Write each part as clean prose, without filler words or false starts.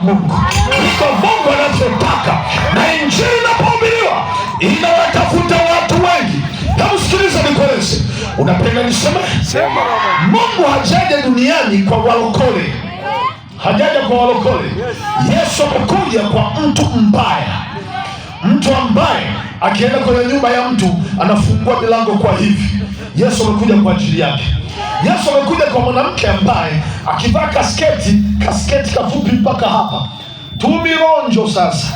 Mungu. Iko Mungu anachotaka, na injili inapohubiriwa inawatafuta watu wengi. Hebu sikiliza nikueleze. Unapenda niseme? Sema. Mungu hajaja duniani kwa walokole. Hajaja kwa walokole. Yesu amekuja kwa mtu mbaya. Mtu ambaye akienda kwenye nyumba ya mtu anafungua milango kwa hivi. Yesu amekuja kwa ajili yake. Yesu amekuja kwa mwanamke ambaye akivaa kasketi kafupi mpaka hapa, tumironjo sasa.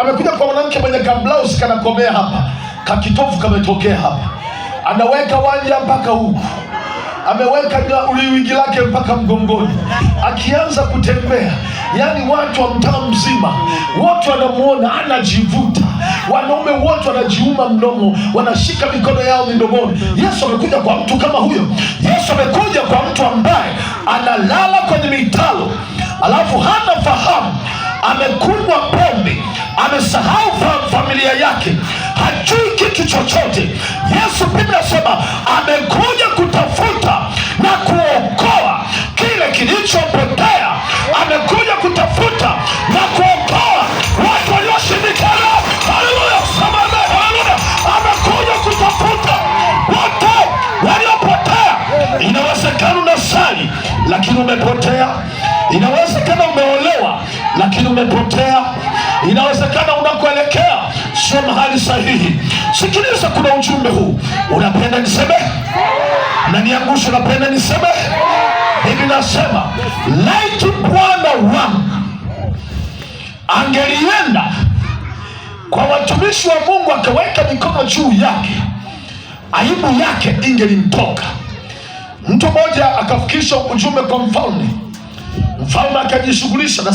Amekuja kwa mwanamke mwenye kablausi kanakomea hapa, kakitofu kametokea hapa, anaweka wanja mpaka huku, ameweka uliwigi lake mpaka mgongoni, akianza kutembea, yani watu wa mtaa mzima wote wanamuona anajivuta, wanaume wote wanajiuma mdomo, wanashika mikono yao midomoni. Yesu amekuja kwa mtu kama huyo. Yesu amekuja kwa mtu ambaye analala kwenye mitalo, alafu hana fahamu, amekunywa pombe, amesahau familia yake, hajui kitu chochote. Yesu Biblia inasema amekuja kutafuta na kuokoa kile kilichopotea. Amekuja kutafuta na kuokoa watu walioshindikana. Haleluya, haleluya. Amekuja kutafuta watu waliopotea. Inawezekana unasali lakini umepotea. Inawezekana umeolewa lakini umepotea. Inawezekana unakoelekea sio mahali sahihi. Sikiliza, kuna ujumbe huu. Unapenda niseme? Na niangushe, unapenda niseme? Hivi nasema, laiti Bwana wangu angelienda kwa watumishi wa Mungu akaweka mikono juu yake, aibu yake ingelimtoka. Mtu mmoja akafikisha ujumbe kwa mfalme. Mfalme akajishughulisha na